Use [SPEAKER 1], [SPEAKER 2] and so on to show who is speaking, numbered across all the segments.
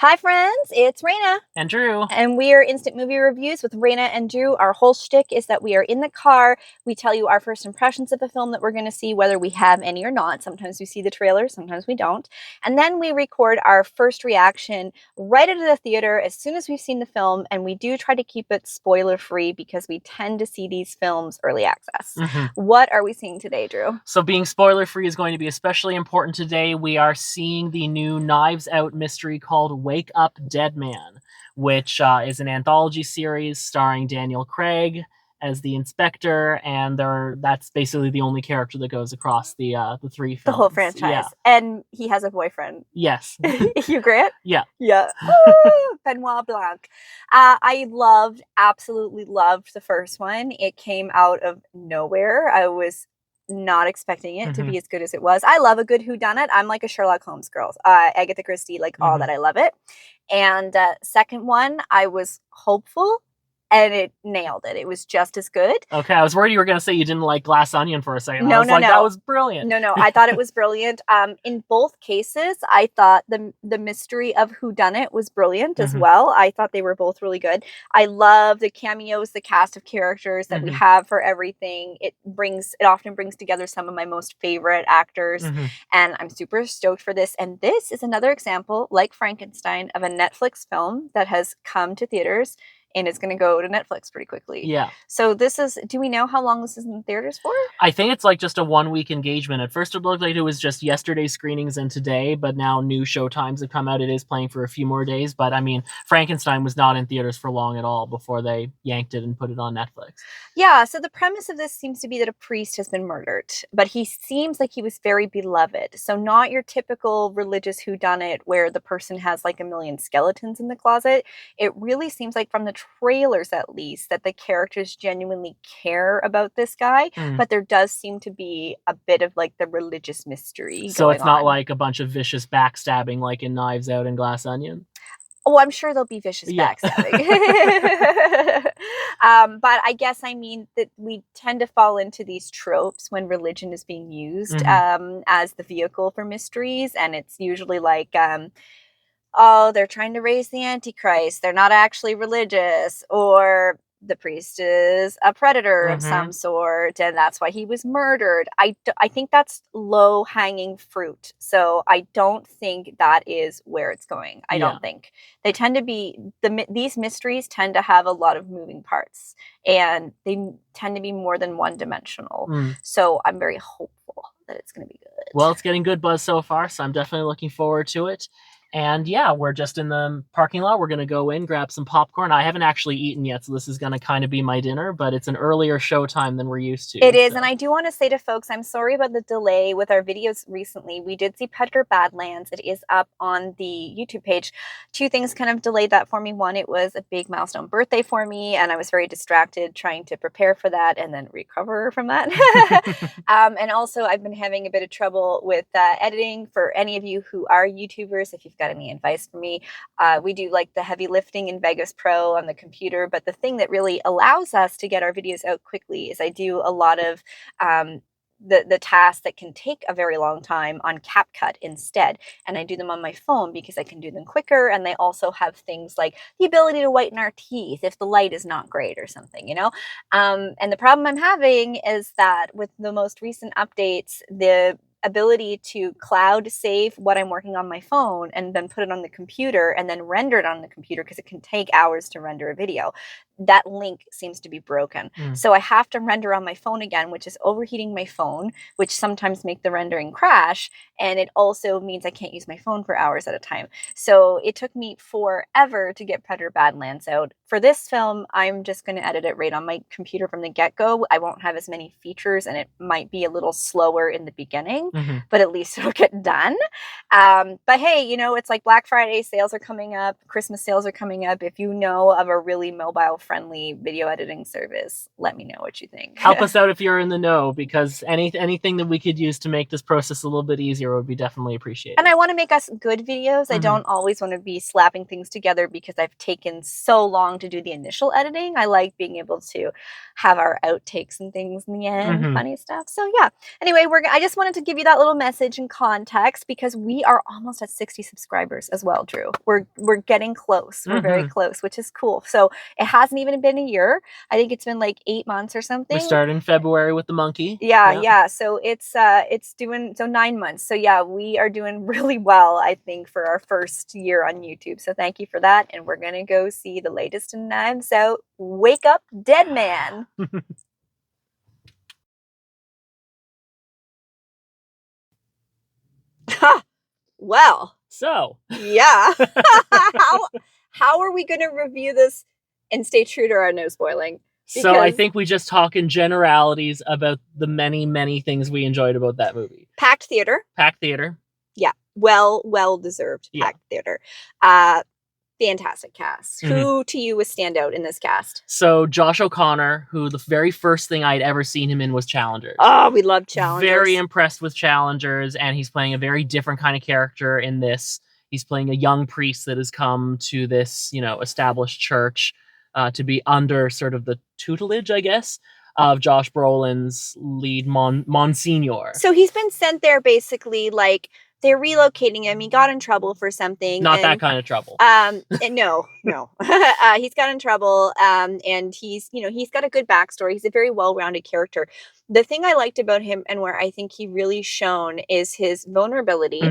[SPEAKER 1] Hi friends, it's Raina.
[SPEAKER 2] And Drew.
[SPEAKER 1] And we are Instant Movie Reviews with Raina and Drew. Our whole shtick is that we are in the car. We tell you our first impressions of a film that we're going to see, whether we have any or not. Sometimes we see the trailer, sometimes we don't. And then we record our first reaction right into the theater as soon as we've seen the film. And we do try to keep it spoiler-free because we tend to see these films early access. What are we seeing today, Drew?
[SPEAKER 2] So being spoiler-free is going to be especially important today. We are seeing the new Knives Out mystery called Wake Up Dead Man, which is an anthology series starring Daniel Craig as the inspector, and that's basically the only character that goes across the three films.
[SPEAKER 1] The whole franchise.
[SPEAKER 2] Yeah.
[SPEAKER 1] And he has a boyfriend.
[SPEAKER 2] Yes.
[SPEAKER 1] Hugh Grant?
[SPEAKER 2] Yeah.
[SPEAKER 1] Yeah. Benoit Blanc. I absolutely loved the first one. It came out of nowhere. I was not expecting it to be as good as it was. I love a good whodunit. I'm like a Sherlock Holmes girl. Agatha Christie, like all that. I love it. And second one, I was hopeful, and it nailed it. It was just as good.
[SPEAKER 2] Okay, I was worried you were going to say you didn't like Glass Onion for a second.
[SPEAKER 1] No,
[SPEAKER 2] that was brilliant.
[SPEAKER 1] No, I thought it was brilliant. In both cases, I thought the mystery of whodunit was brilliant as well. I thought they were both really good. I love the cameos, the cast of characters that we have for everything. It often brings together some of my most favorite actors, and I'm super stoked for this. And this is another example, like Frankenstein, of a Netflix film that has come to theaters and it's going to go to Netflix pretty quickly.
[SPEAKER 2] Yeah.
[SPEAKER 1] So do we know how long this is in theaters for?
[SPEAKER 2] I think it's like just a 1 week engagement. At first it looked like it was just yesterday's screenings and today, but now new showtimes have come out. It is playing for a few more days, but I mean, Frankenstein was not in theaters for long at all before they yanked it and put it on Netflix.
[SPEAKER 1] Yeah, so the premise of this seems to be that a priest has been murdered, but he seems like he was very beloved. So not your typical religious whodunit where the person has like a million skeletons in the closet. It really seems like, from the trailers at least, that the characters genuinely care about this guy, but there does seem to be a bit of like the religious mystery
[SPEAKER 2] so
[SPEAKER 1] going
[SPEAKER 2] it's not
[SPEAKER 1] on.
[SPEAKER 2] like a bunch of vicious backstabbing like in Knives Out and Glass Onion.
[SPEAKER 1] Oh, I'm sure there'll be vicious backstabbing. But I guess I mean that we tend to fall into these tropes when religion is being used as the vehicle for mysteries, and it's usually like oh, they're trying to raise the Antichrist. They're not actually religious. Or the priest is a predator of some sort, and that's why he was murdered. I think that's low-hanging fruit. So I don't think that is where it's going. I don't think. They tend to be, these mysteries tend to have a lot of moving parts, and they tend to be more than one-dimensional. So I'm very hopeful that it's going to be good.
[SPEAKER 2] Well, it's getting good buzz so far, so I'm definitely looking forward to it. And yeah, we're just in the parking lot. We're going to go in, grab some popcorn. I haven't actually eaten yet, so this is going to kind of be my dinner, but it's an earlier showtime than we're used to.
[SPEAKER 1] It is, and I do want to say to folks, I'm sorry about the delay with our videos recently. We did see Predator Badlands. It is up on the YouTube page. Two things kind of delayed that for me. One, it was a big milestone birthday for me, and I was very distracted trying to prepare for that and then recover from that. And also, I've been having a bit of trouble with editing. For any of you who are YouTubers, if you've got any advice for me, we do like the heavy lifting in Vegas Pro on the computer, but the thing that really allows us to get our videos out quickly is I do a lot of the tasks that can take a very long time on CapCut instead, and I do them on my phone because I can do them quicker, and they also have things like the ability to whiten our teeth if the light is not great or something, you know. And the problem I'm having is that with the most recent updates, the ability to cloud save what I'm working on my phone and then put it on the computer and then render it on the computer, because it can take hours to render a video. That link seems to be broken. So I have to render on my phone again, which is overheating my phone, which sometimes make the rendering crash. And it also means I can't use my phone for hours at a time. So it took me forever to get Predator Badlands out. For this film, I'm just going to edit it right on my computer from the get-go. I won't have as many features, and it might be a little slower in the beginning, but at least it'll get done. But hey, you know, it's like Black Friday sales are coming up, Christmas sales are coming up. If you know of a really mobile friendly video editing service, let me know what you think.
[SPEAKER 2] Help us out if you're in the know, because anything that we could use to make this process a little bit easier would be definitely appreciated.
[SPEAKER 1] And I want to make us good videos. I don't always want to be slapping things together because I've taken so long to do the initial editing. I like being able to have our outtakes and things in the end, funny stuff. So yeah. Anyway, I just wanted to give you that little message and context because we are almost at 60 subscribers as well, Drew. We're getting close. We're very close, which is cool. So it hasn't even been a year. I think it's been like 8 months or something.
[SPEAKER 2] We started in February with the monkey.
[SPEAKER 1] Yeah. So it's doing 9 months. So yeah, we are doing really well, I think, for our first year on YouTube. So thank you for that. And we're gonna go see the latest in Knives Out, Wake Up Dead Man. Well.
[SPEAKER 2] So.
[SPEAKER 1] Yeah. How are we gonna review this and stay true to our no spoiling?
[SPEAKER 2] So I think we just talk in generalities about the many, many things we enjoyed about that movie.
[SPEAKER 1] Packed theater. Yeah. Well deserved packed theater. Fantastic cast. Who to you was standout in this cast?
[SPEAKER 2] So Josh O'Connor, who the very first thing I'd ever seen him in was Challengers.
[SPEAKER 1] Oh, we love Challengers.
[SPEAKER 2] Very impressed with Challengers, and he's playing a very different kind of character in this. He's playing a young priest that has come to this, established church to be under sort of the tutelage, I guess, of Josh Brolin's lead monsignor.
[SPEAKER 1] So he's been sent there basically like they're relocating him. He got in trouble for something.
[SPEAKER 2] Not that kind of trouble.
[SPEAKER 1] No. He's got in trouble. And he's got a good backstory. He's a very well-rounded character. The thing I liked about him and where I think he really shone is his vulnerability.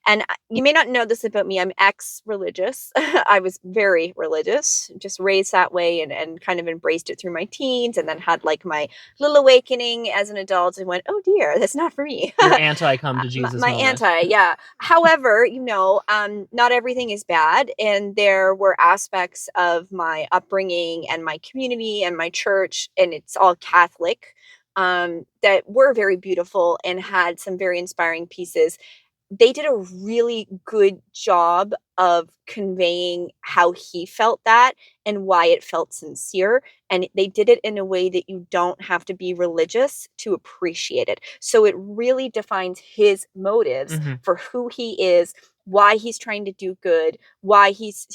[SPEAKER 1] And you may not know this about me. I'm ex-religious. I was very religious, just raised that way and kind of embraced it through my teens and then had like my little awakening as an adult and went, oh dear, that's not for me.
[SPEAKER 2] Your anti-come to Jesus
[SPEAKER 1] my
[SPEAKER 2] moment.
[SPEAKER 1] Yeah. However, not everything is bad. And there were aspects of my upbringing and my community and my church, and it's all Catholic, that were very beautiful and had some very inspiring pieces. They did a really good job of conveying how he felt that and why it felt sincere. And they did it in a way that you don't have to be religious to appreciate it. So it really defines his motives for who he is, why he's trying to do good, why he's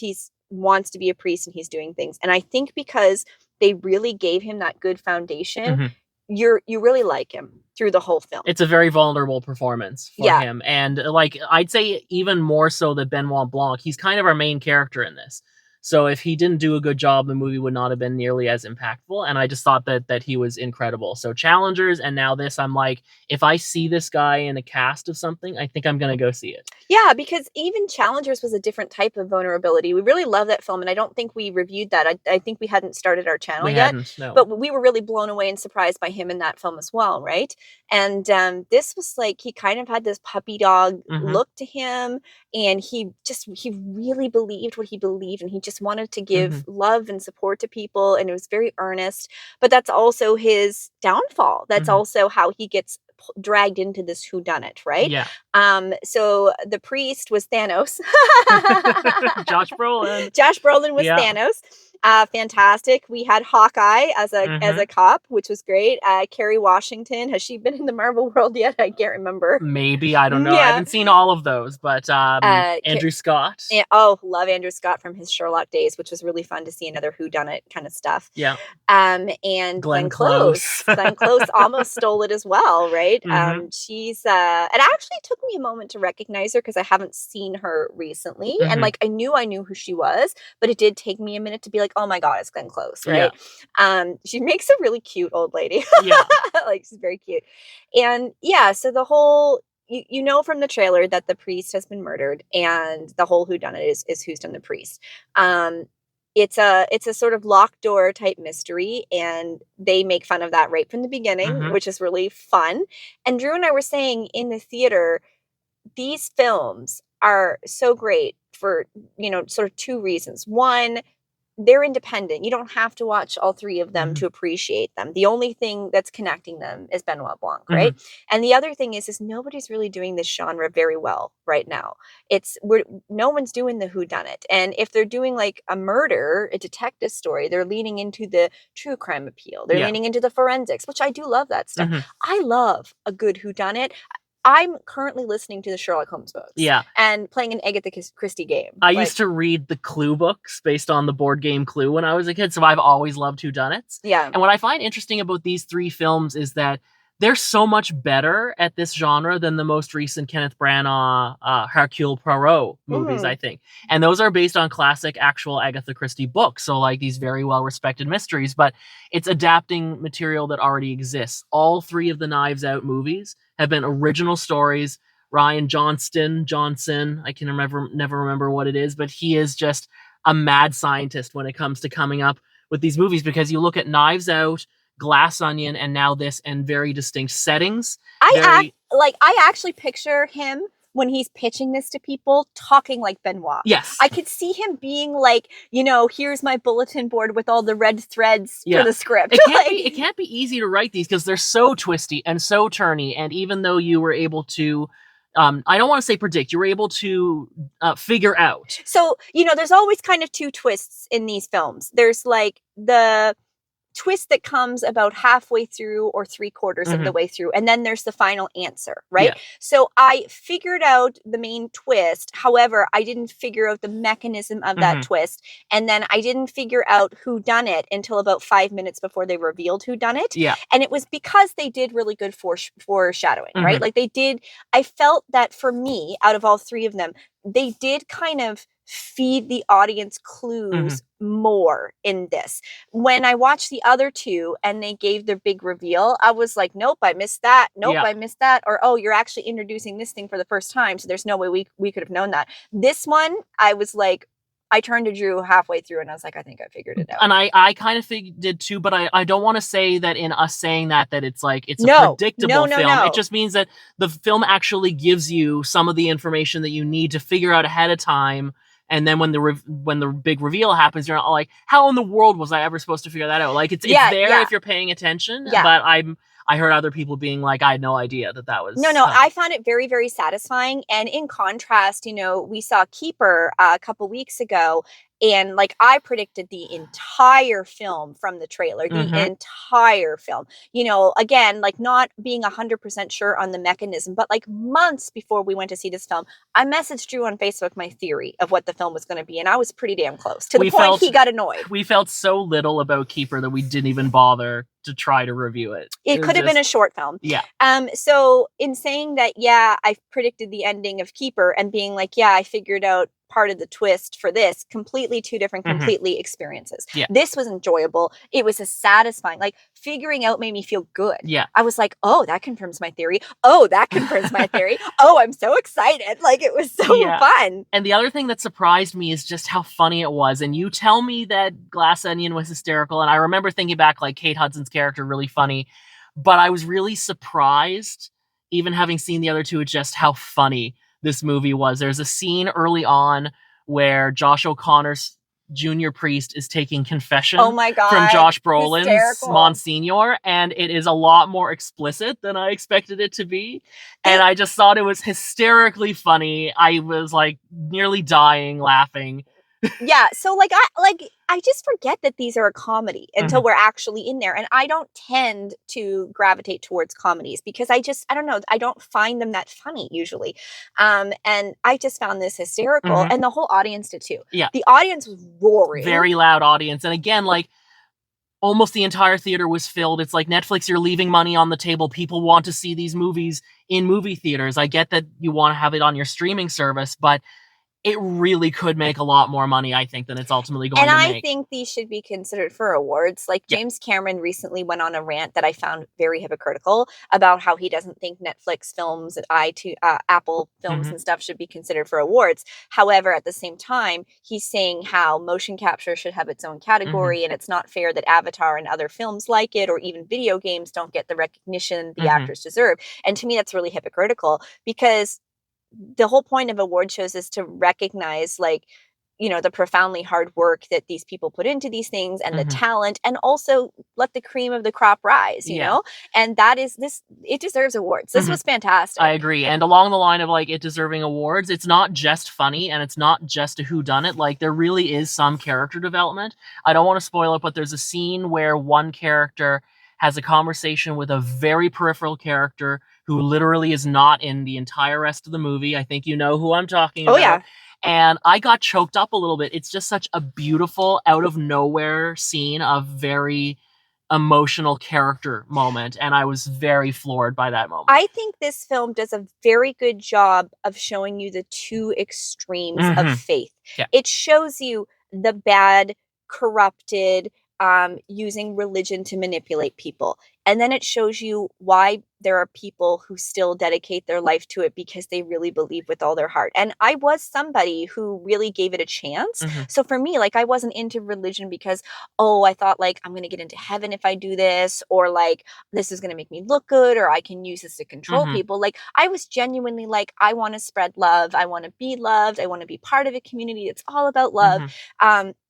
[SPEAKER 1] wants to be a priest and he's doing things. And I think because they really gave him that good foundation, you really like him through the whole film.
[SPEAKER 2] It's a very vulnerable performance for him. And like, I'd say even more so than Benoit Blanc, he's kind of our main character in this. So if he didn't do a good job, the movie would not have been nearly as impactful. And I just thought that he was incredible. So Challengers and now this, I'm like, if I see this guy in a cast of something, I think I'm going to go see it.
[SPEAKER 1] Yeah, because even Challengers was a different type of vulnerability. We really love that film, and I don't think we reviewed that. I think we hadn't started our channel yet.
[SPEAKER 2] No.
[SPEAKER 1] But we were really blown away and surprised by him in that film as well, right? And this was like, he kind of had this puppy dog look to him, and he really believed what he believed, and he just wanted to give love and support to people, and it was very earnest. But that's also his downfall. That's also how he gets dragged into this whodunit, right?
[SPEAKER 2] Yeah.
[SPEAKER 1] So the priest was Thanos.
[SPEAKER 2] Josh Brolin.
[SPEAKER 1] Josh Brolin was Thanos. Fantastic. We had Hawkeye as a cop, which was great. Kerry Washington, has she been in the Marvel world yet? I can't remember.
[SPEAKER 2] Maybe, I don't know. I haven't seen all of those, but Andrew Scott.
[SPEAKER 1] Love Andrew Scott from his Sherlock days, which was really fun to see another whodunit kind of stuff.
[SPEAKER 2] Yeah.
[SPEAKER 1] And Glen Close. Glen Close almost stole it as well, right? She's it actually took me a moment to recognize her because I haven't seen her recently, and like I knew who she was, but it did take me a minute to be like, oh my god, it's Glen Close, right? She makes a really cute old lady. Like, she's very cute. And so the whole, you know from the trailer that the priest has been murdered, and the whole whodunit is who's done the priest. It's a sort of locked door type mystery, and they make fun of that right from the beginning, which is really fun. And Drew and I were saying in the theater, these films are so great for, sort of two reasons. One, they're independent. You don't have to watch all three of them to appreciate them. The only thing that's connecting them is Benoit Blanc, right? And the other thing is nobody's really doing this genre very well right now. No one's doing the whodunit. And if they're doing like a murder, a detective story, they're leaning into the true crime appeal. They're leaning into the forensics, which I do love that stuff. I love a good whodunit. I'm currently listening to the Sherlock Holmes books.
[SPEAKER 2] Yeah.
[SPEAKER 1] And playing an Agatha Christie game.
[SPEAKER 2] I used to read the Clue books based on the board game Clue when I was a kid, so I've always loved whodunits.
[SPEAKER 1] Yeah.
[SPEAKER 2] And what I find interesting about these three films is that they're so much better at this genre than the most recent Kenneth Branagh Hercule Poirot movies, I think. And those are based on classic actual Agatha Christie books, so like these very well-respected mysteries, but it's adapting material that already exists. All three of the Knives Out movies have been original stories. Rian Johnson, I can never remember what it is, but he is just a mad scientist when it comes to coming up with these movies, because you look at Knives Out, Glass Onion, and now this, and very distinct settings.
[SPEAKER 1] I actually picture him when he's pitching this to people talking like Benoit.
[SPEAKER 2] Yes.
[SPEAKER 1] I could see him being like, here's my bulletin board with all the red threads for the script.
[SPEAKER 2] It can't be easy to write these because they're so twisty and so turny, and even though you were able to I don't want to say predict, you were able to figure out.
[SPEAKER 1] So, there's always kind of two twists in these films. There's like the twist that comes about halfway through or 3/4 of the way through, and then there's the final answer, right? Yeah. So I figured out the main twist. However, I didn't figure out the mechanism of that twist, and then I didn't figure out who done it until about 5 minutes before they revealed who done it.
[SPEAKER 2] Yeah.
[SPEAKER 1] And it was because they did really good foreshadowing, right? Like I felt that for me, out of all three of them, they did kind of feed the audience clues more in this. When I watched the other two and they gave their big reveal, I was like, nope, I missed that. Nope, I missed that. Or, oh, you're actually introducing this thing for the first time, so there's no way we could have known that. This one, I was like, I turned to Drew halfway through and I was like, I think I figured it out.
[SPEAKER 2] And I kind of did too, but I don't want to say that in us saying that it's like it's a predictable film. No. It just means that the film actually gives you some of the information that you need to figure out ahead of time. And then when the big reveal happens, you're not like, how in the world was I ever supposed to figure that out? Like it's there if you're paying attention. Yeah. But I heard other people being like, I had no idea that was.
[SPEAKER 1] No, I found it very, very satisfying. And in contrast, we saw Keeper a couple weeks ago. And like I predicted the entire film from the trailer, the entire film, again, like not being 100% sure on the mechanism, but like months before we went to see this film, I messaged Drew on Facebook my theory of what the film was going to be. And I was pretty damn close to the point he got annoyed.
[SPEAKER 2] We felt so little about Keeper that we didn't even bother to try to review it.
[SPEAKER 1] It could have been a short film.
[SPEAKER 2] Yeah.
[SPEAKER 1] So in saying that, I predicted the ending of Keeper and being like, I figured out part of the twist for this, completely two different, completely experiences. Yeah. This was enjoyable. It was a satisfying, like figuring out made me feel good.
[SPEAKER 2] Yeah.
[SPEAKER 1] I was like, oh, that confirms my theory. Oh, that confirms my theory. Oh, I'm so excited. Like it was so fun.
[SPEAKER 2] And the other thing that surprised me is just how funny it was. And you tell me that Glass Onion was hysterical. And I remember thinking back, like Kate Hudson's character, really funny. But I was really surprised, even having seen the other two, at just how funny this movie was. There's a scene early on where Josh O'Connor's junior priest is taking confession
[SPEAKER 1] from
[SPEAKER 2] Josh Brolin's Monsignor, and it is a lot more explicit than I expected it to be. And I just thought it was hysterically funny. I was like nearly dying laughing.
[SPEAKER 1] Yeah, so I just forget that these are a comedy until we're actually in there. And I don't tend to gravitate towards comedies because I don't know, I don't find them that funny usually. And I just found this hysterical, and the whole audience did too.
[SPEAKER 2] Yeah.
[SPEAKER 1] The audience was roaring.
[SPEAKER 2] Very loud audience. And again, like almost the entire theater was filled. It's like Netflix, you're leaving money on the table. People want to see these movies in movie theaters. I get that you want to have it on your streaming service, but it really could make a lot more money, I think, than it's ultimately going to make.
[SPEAKER 1] And I think these should be considered for awards. Like James Cameron recently went on a rant that I found very hypocritical about how he doesn't think Netflix films and Apple films and stuff should be considered for awards. However, at the same time, he's saying how motion capture should have its own category, and it's not fair that Avatar and other films like it, or even video games, don't get the recognition the actors deserve. And to me, that's really hypocritical because the whole point of award shows is to recognize like the profoundly hard work that these people put into these things and the
[SPEAKER 2] Mhm.
[SPEAKER 1] talent, and also let the cream of the crop rise,
[SPEAKER 2] Yeah.
[SPEAKER 1] know? And that is this, it deserves awards. This
[SPEAKER 2] Mhm.
[SPEAKER 1] was fantastic.
[SPEAKER 2] I agree. And along the line of like it deserving awards, it's not just funny and it's not just a whodunit. Like there really is some character development. I don't want to spoil it, but there's a scene where one character has a conversation with a very peripheral character who literally is not in the entire rest of the movie. I think you know who I'm talking about.
[SPEAKER 1] Oh, yeah.
[SPEAKER 2] And I got choked up a little bit. It's just such a beautiful, out of nowhere scene of very emotional character moment, and I was very floored by that moment.
[SPEAKER 1] I think this film does a very good job of showing you the two extremes of faith.
[SPEAKER 2] Yeah.
[SPEAKER 1] It shows you the bad, corrupted, using religion to manipulate people. And then it shows you why there are people who still dedicate their life to it because they really believe with all their heart. And I was somebody who really gave it a chance. So for me, like, I wasn't into religion because, oh, I thought like I'm going to get into heaven if I do this, or like this is going to make me look good, or I can use this to control people. Like, I was genuinely like, I want to spread love. I want to be loved. I want to be part of a community. It's all about love.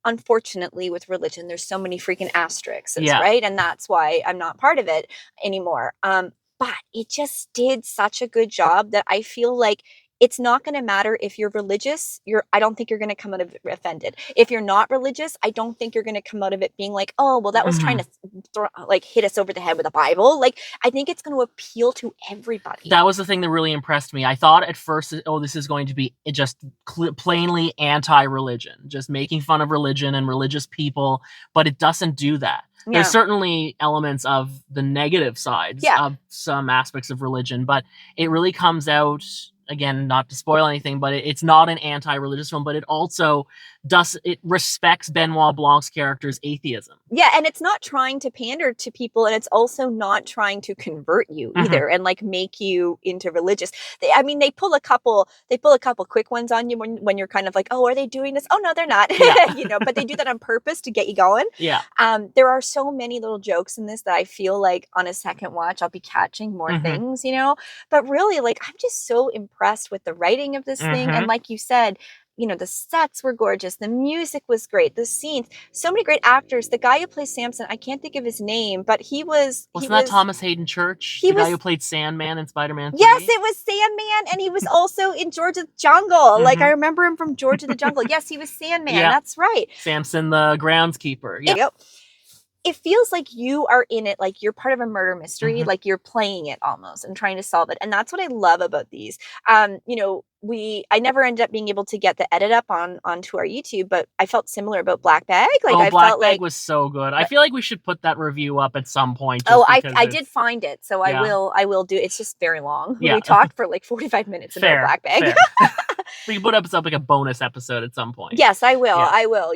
[SPEAKER 1] Unfortunately, with religion, there's so many freaking asterisks, right? And that's why I'm not part of it anymore. But it just did such a good job that I feel like it's not going to matter if you're religious. I don't think you're going to come out of it offended. If you're not religious, I don't think you're going to come out of it being like, oh, well, that was trying to hit us over the head with a Bible. Like, I think it's going to appeal to everybody.
[SPEAKER 2] That was the thing that really impressed me. I thought at first, oh, this is going to be just plainly anti-religion, just making fun of religion and religious people, but it doesn't do that. There's certainly elements of the negative sides of some aspects of religion, but it really comes out, again, not to spoil anything, but it's not an anti-religious film, but it also respects Benoit Blanc's character's atheism.
[SPEAKER 1] Yeah, and it's not trying to pander to people, and it's also not trying to convert you either and like make you into religious. They pull a couple quick ones on you when you're kind of like, oh, are they doing this? Oh no, they're not. But they do that on purpose to get you going.
[SPEAKER 2] Yeah.
[SPEAKER 1] There are so many little jokes in this that I feel like on a second watch I'll be catching more things, But really, like, I'm just so impressed with the writing of this thing, and like you said, the sets were gorgeous. The music was great. The scenes, so many great actors. The guy who plays Samson, I can't think of his name, but wasn't
[SPEAKER 2] that Thomas Haden Church? The guy who played Sandman in Spider-Man 3?
[SPEAKER 1] Yes, it was Sandman, and he was also in George of the Jungle. Like, I remember him from George of the Jungle. Yes, he was Sandman. Yeah. That's right.
[SPEAKER 2] Samson the groundskeeper. Yeah.
[SPEAKER 1] It feels like you are in it, like you're part of a murder mystery, like you're playing it almost and trying to solve it. And that's what I love about these. I never ended up being able to get the edit up onto our YouTube, but I felt similar about Black Bag. Like,
[SPEAKER 2] Black Bag was so good. I feel like we should put that review up at some point.
[SPEAKER 1] I did find it, so I will do. It's just very long. Yeah. We talked for like 45 minutes about Black Bag.
[SPEAKER 2] We can put up like a bonus episode at some point.
[SPEAKER 1] Yes, I will. Yeah. I will,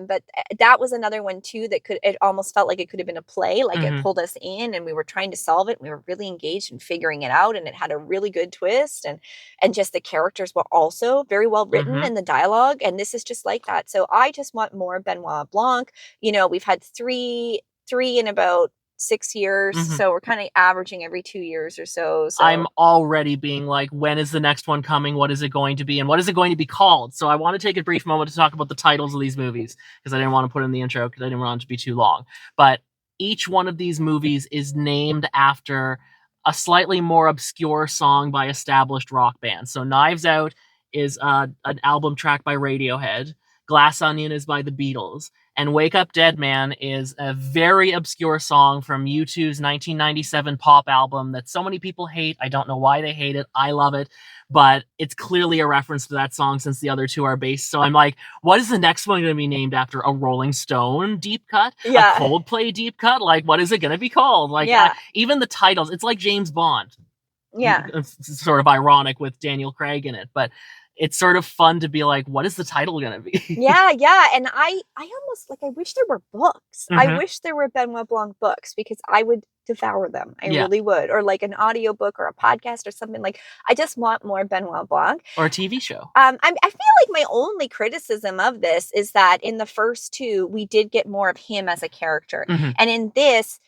[SPEAKER 1] but that was another one too that it almost felt like it could have been a play. Like, it pulled us in and we were trying to solve it. We were really engaged in figuring it out, and it had a really good twist, and just the characters were also very well written in the dialogue. And this is just like that. So I just want more Benoit Blanc. We've had three in about 6 years, so we're kind of averaging every 2 years or so.
[SPEAKER 2] I'm already being like, when is the next one coming? What is it going to be? And what is it going to be called? So I want to take a brief moment to talk about the titles of these movies, because I didn't want to put in the intro because I didn't want it to be too long. But each one of these movies is named after a slightly more obscure song by established rock bands. So Knives Out is an album track by Radiohead. Glass Onion is by the Beatles. And Wake Up Dead Man is a very obscure song from U2's 1997 pop album that so many people hate. I don't know why they hate it. I love it. But it's clearly a reference to that song since the other two are based. So I'm like, what is the next one going to be named after? A Rolling Stone deep cut? Yeah. A Coldplay deep cut? Like, what is it going to be called? Like, even the titles, it's like James Bond.
[SPEAKER 1] Yeah.
[SPEAKER 2] It's sort of ironic with Daniel Craig in it. But it's sort of fun to be like, what is the title going to be?
[SPEAKER 1] Yeah. And I almost, like, I wish there were books. I wish there were Benoit Blanc books, because I would devour them. I really would. Or like an audiobook or a podcast or something. Like, I just want more Benoit Blanc.
[SPEAKER 2] Or a TV show.
[SPEAKER 1] I feel like my only criticism of this is that in the first two, we did get more of him as a character. And in this,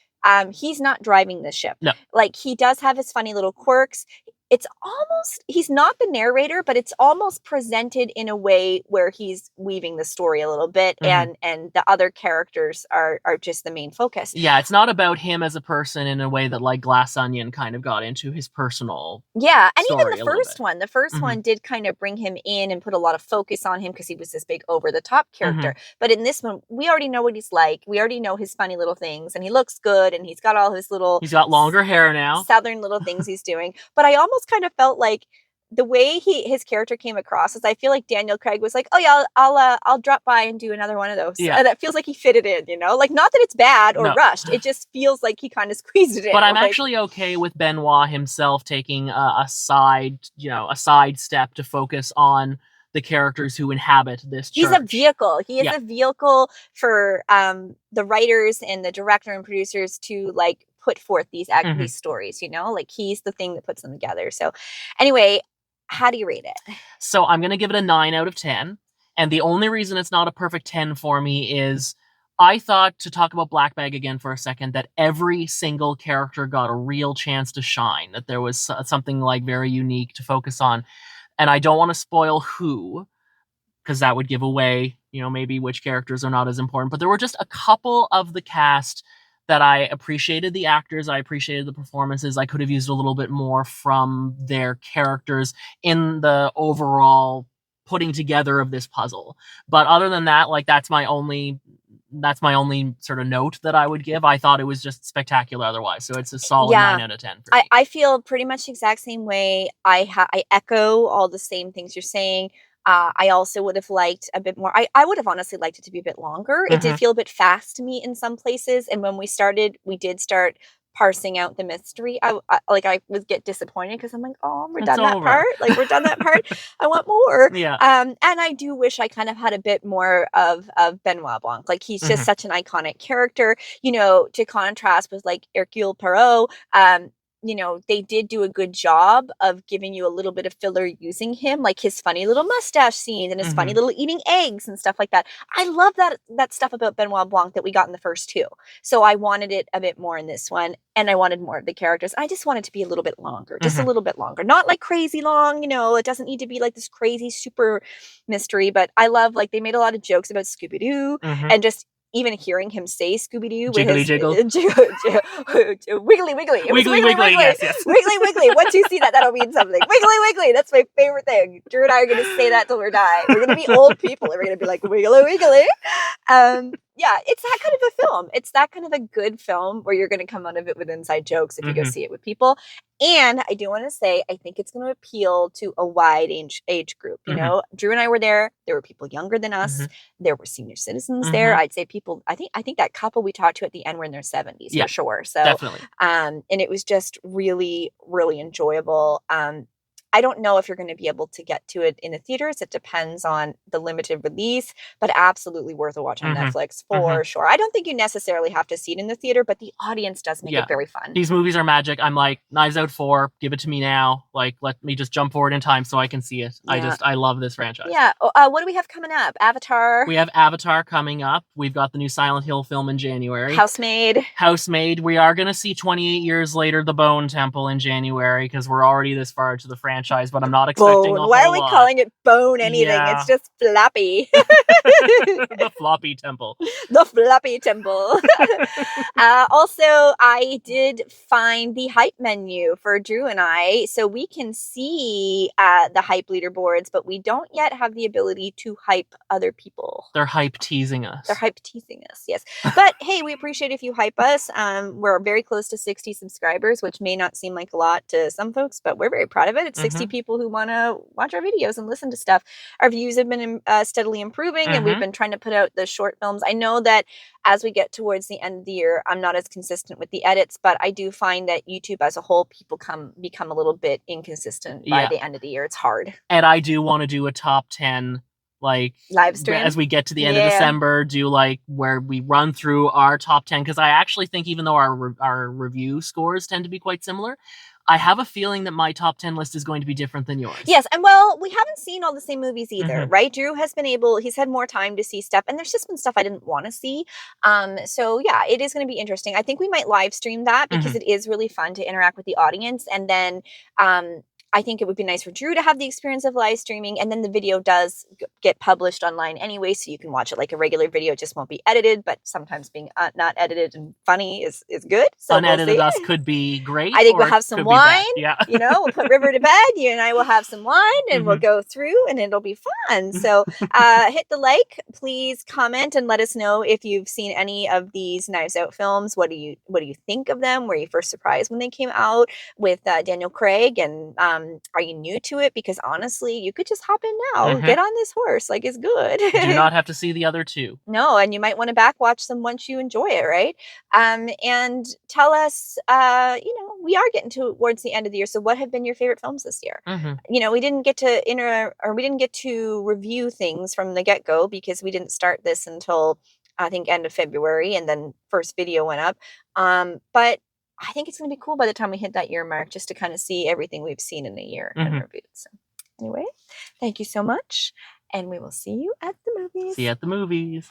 [SPEAKER 1] he's not driving the ship.
[SPEAKER 2] No.
[SPEAKER 1] Like, he does have his funny little quirks. it's almost, he's not the narrator, but it's almost presented in a way where he's weaving the story a little bit, and the other characters are just the main focus.
[SPEAKER 2] Yeah, it's not about him as a person in a way that like Glass Onion kind of got into his personal
[SPEAKER 1] and even the first one did kind of bring him in and put a lot of focus on him because he was this big over the top character. But in this one, we already know what he's like. We already know his funny little things, and he looks good, and he's got all his little,
[SPEAKER 2] he's got longer hair now,
[SPEAKER 1] southern little things he's doing. But I almost kind of felt like the way his character came across is, I feel like Daniel Craig was like, oh yeah, I'll drop by and do another one of those.
[SPEAKER 2] Yeah.
[SPEAKER 1] And it feels like he fit it in, you know, like, not that it's bad or rushed. It just feels like he kind of squeezed it in.
[SPEAKER 2] But I'm actually okay with Benoit himself taking a side step to focus on the characters who inhabit this church.
[SPEAKER 1] He's a vehicle. He is a vehicle for the writers and the director and producers to like put forth these stories, you know, like he's the thing that puts them together. So anyway, how do you rate it?
[SPEAKER 2] So I'm going to give it a 9 out of 10. And the only reason it's not a perfect 10 for me is I thought, to talk about Black Bag again for a second, that every single character got a real chance to shine, that there was something like very unique to focus on. And I don't want to spoil who, because that would give away, you know, maybe which characters are not as important. But there were just a couple of the cast that I appreciated the actors, I appreciated the performances. I could have used a little bit more from their characters in the overall putting together of this puzzle. But other than that, like, that's my only sort of note that I would give. I thought it was just spectacular otherwise. So it's a solid 9 out of 10 for me.
[SPEAKER 1] I feel pretty much the exact same way. I echo all the same things you're saying. I also would have liked a bit more. I would have honestly liked it to be a bit longer. It did feel a bit fast to me in some places. And when we did start parsing out the mystery. I would get disappointed because I'm like, oh, we're done that part. Like, we're done that part. I want more.
[SPEAKER 2] Yeah.
[SPEAKER 1] And I do wish I kind of had a bit more of Benoit Blanc. Like, he's just such an iconic character, you know, to contrast with like Hercule Poirot. You know, they did do a good job of giving you a little bit of filler using him, like his funny little mustache scenes and his funny little eating eggs and stuff like that. I love that stuff about Benoit Blanc that we got in the first two. So I wanted it a bit more in this one, and I wanted more of the characters. I just wanted to be a little bit longer, just a little bit longer. Not like crazy long, you know, it doesn't need to be like this crazy super mystery, but I love, like, they made a lot of jokes about Scooby-Doo and just even hearing him say Scooby-Doo with
[SPEAKER 2] Jiggly
[SPEAKER 1] his
[SPEAKER 2] jiggle.
[SPEAKER 1] Wiggly wiggly. It was
[SPEAKER 2] Wiggly wiggly, yes.
[SPEAKER 1] Wiggly wiggly. Once you see that, that'll mean something. Wiggly wiggly. That's my favorite thing. Drew and I are going to say that till we die. We're going to be old people and we're going to be like, wiggly wiggly. Yeah, it's that kind of a film. It's that kind of a good film where you're going to come out of it with inside jokes if you go see it with people. And I do want to say, I think it's going to appeal to a wide age group. You know, Drew and I were there. There were people younger than us. There were senior citizens there. I'd say people, I think that couple we talked to at the end were in their 70s for sure. So
[SPEAKER 2] definitely.
[SPEAKER 1] And it was just really, really enjoyable. I don't know if you're going to be able to get to it in the theaters. It depends on the limited release, but absolutely worth a watch on Netflix for sure. I don't think you necessarily have to see it in the theater, but the audience does make it very fun.
[SPEAKER 2] These movies are magic. I'm like, Knives Out 4, give it to me now. Like, let me just jump forward in time so I can see it.
[SPEAKER 1] Yeah.
[SPEAKER 2] I love this franchise.
[SPEAKER 1] Yeah. What do we have coming up? Avatar.
[SPEAKER 2] We have Avatar coming up. We've got the new Silent Hill film in January.
[SPEAKER 1] Housemaid.
[SPEAKER 2] We are going to see 28 years later The Bone Temple in January because we're already this far into the franchise, but I'm not expecting a whole lot.
[SPEAKER 1] Why are we calling it Bone anything? Yeah. It's just floppy.
[SPEAKER 2] The floppy temple.
[SPEAKER 1] The floppy temple. Also, I did find the hype menu for Drew and I, so we can see the hype leaderboards, but we don't yet have the ability to hype other people.
[SPEAKER 2] They're hype teasing us.
[SPEAKER 1] Yes. But hey, we appreciate if you hype us. We're very close to 60 subscribers, which may not seem like a lot to some folks, but we're very proud of it. It's 60 people who want to watch our videos and listen to stuff. Our views have been steadily improving, and we've been trying to put out the short films. I know that as we get towards the end of the year, I'm not as consistent with the edits, but I do find that YouTube as a whole, people become a little bit inconsistent by the end of the year. It's hard.
[SPEAKER 2] And I do want to do a top 10 like
[SPEAKER 1] live stream
[SPEAKER 2] as we get to the end of December, do like where we run through our top 10, because I actually think even though our review scores tend to be quite similar, I have a feeling that my top 10 list is going to be different than yours.
[SPEAKER 1] Yes, and well, we haven't seen all the same movies either, right? Drew has been he's had more time to see stuff, and there's just been stuff I didn't want to see. So yeah, it is going to be interesting. I think we might live stream that because it is really fun to interact with the audience, and then I think it would be nice for Drew to have the experience of live streaming, and then the video does get published online anyway, so you can watch it like a regular video. It just won't be edited, but sometimes being not edited and funny is good. So
[SPEAKER 2] Unedited
[SPEAKER 1] we'll
[SPEAKER 2] us could be great.
[SPEAKER 1] I think
[SPEAKER 2] or
[SPEAKER 1] we'll have some
[SPEAKER 2] could be bad.
[SPEAKER 1] wine.
[SPEAKER 2] Yeah.
[SPEAKER 1] You know, we'll put River to bed. You and I will have some wine, and we'll go through, and it'll be fun. So hit the like, please comment and let us know if you've seen any of these Knives Out films. What do you think of them? Were you first surprised when they came out with Daniel Craig? And are you new to it? Because honestly, you could just hop in now. Get on this horse. Like, it's good.
[SPEAKER 2] You do not have to see the other two.
[SPEAKER 1] No, and you might want to back watch them once you enjoy it, right? And tell us, we are getting towards the end of the year. So what have been your favorite films this year? We didn't get to review things from the get-go because we didn't start this until I think end of February, and then first video went up. But I think it's going to be cool by the time we hit that year mark, just to kind of see everything we've seen in a year and reviewed. So anyway, thank you so much, and we will see you at the movies.
[SPEAKER 2] See you at the movies.